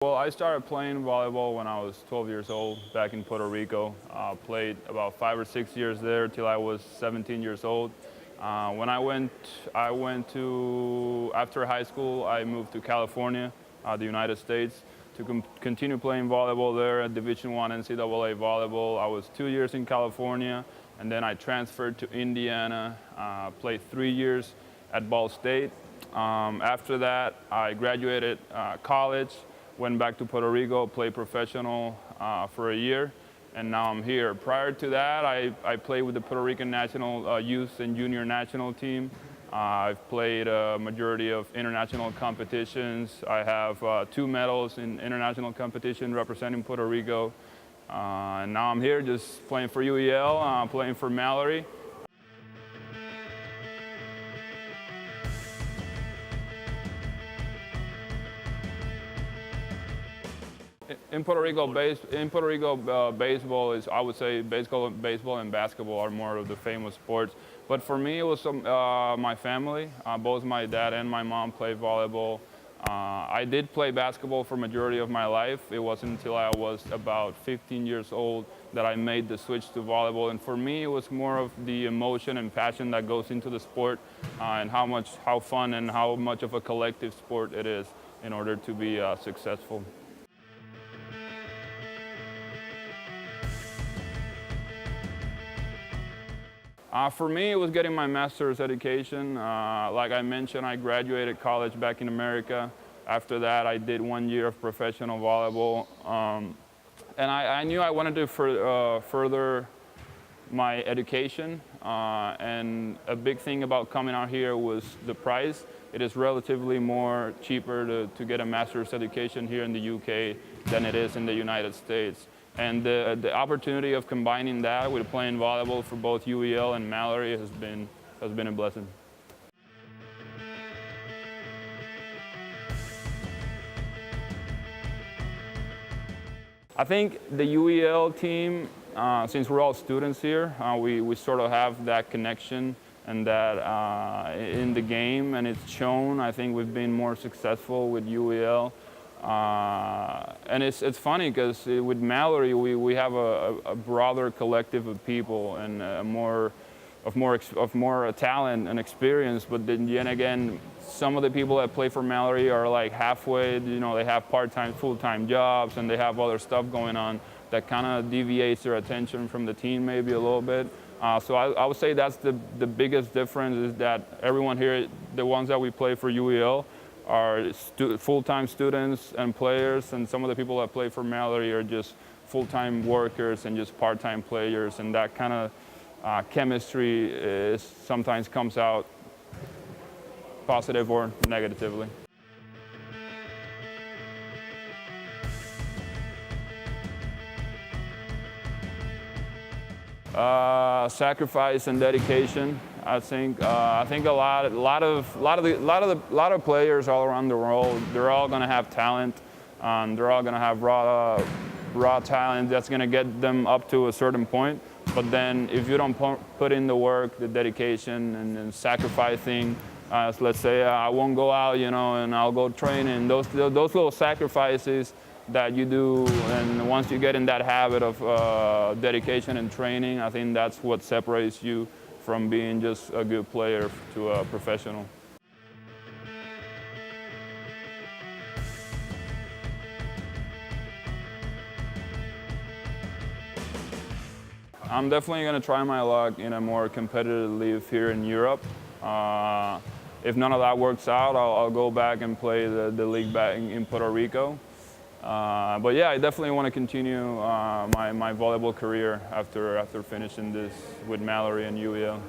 Well, I started playing volleyball when I was 12 years old back in Puerto Rico. Played about 5 or 6 years there till I was 17 years old. When I went to, after high school, I moved to California, the United States, to continue playing volleyball there at Division I NCAA volleyball. I was 2 years in California, and then I transferred to Indiana, played 3 years at Ball State. After that, I graduated college, went back to Puerto Rico, played professional for a year, and now I'm here. Prior to that, I played with the Puerto Rican national youth and junior national team. I've played a majority of international competitions. I have 2 medals in international competition representing Puerto Rico. And now I'm here just playing for UEL, playing for Malory. In Puerto Rico, baseball is, I would say, baseball and basketball are more of the famous sports. But for me, it was my family. Both my dad and my mom played volleyball. I did play basketball for majority of my life. It wasn't until I was about 15 years old that I made the switch to volleyball. And for me, it was more of the emotion and passion that goes into the sport, and how fun and how much of a collective sport it is in order to be successful. For me, it was getting my master's education. Like I mentioned, I graduated college back in America. After that, I did 1 year of professional volleyball. And I knew I wanted to further my education. And a big thing about coming out here was the price. It is relatively more cheaper to get a master's education here in the UK than it is in the United States. And the opportunity of combining that with playing volleyball for both UEL and Malory has been a blessing. I think the UEL team, since we're all students here, we sort of have that connection and that in the game, and it's shown. I think we've been more successful with UEL. And it's funny because with Malory we have a broader collective of people and more talent and experience. But then again, some of the people that play for Malory are like halfway. You know, they have part-time, full-time jobs, and they have other stuff going on that kind of deviates their attention from the team maybe a little bit. So I would say that's the biggest difference, is that everyone here, the ones that we play for UEL, are full-time students and players, and some of the people that play for Malory are just full-time workers and just part-time players, and that kind of chemistry sometimes comes out positive or negatively. Sacrifice and dedication. I think a lot of players all around the world, they're all going to have talent. They're all going to have raw talent that's going to get them up to a certain point. But then if you don't put in the work, the dedication, and sacrificing, let's say I won't go out, you know, and I'll go training. Those little sacrifices that you do, and once you get in that habit of dedication and training, I think that's what separates you from being just a good player to a professional. I'm definitely going to try my luck in a more competitive league here in Europe. If none of that works out, I'll go back and play the league back in Puerto Rico. But yeah, I definitely want to continue my volleyball career after finishing this with Malory and UEL.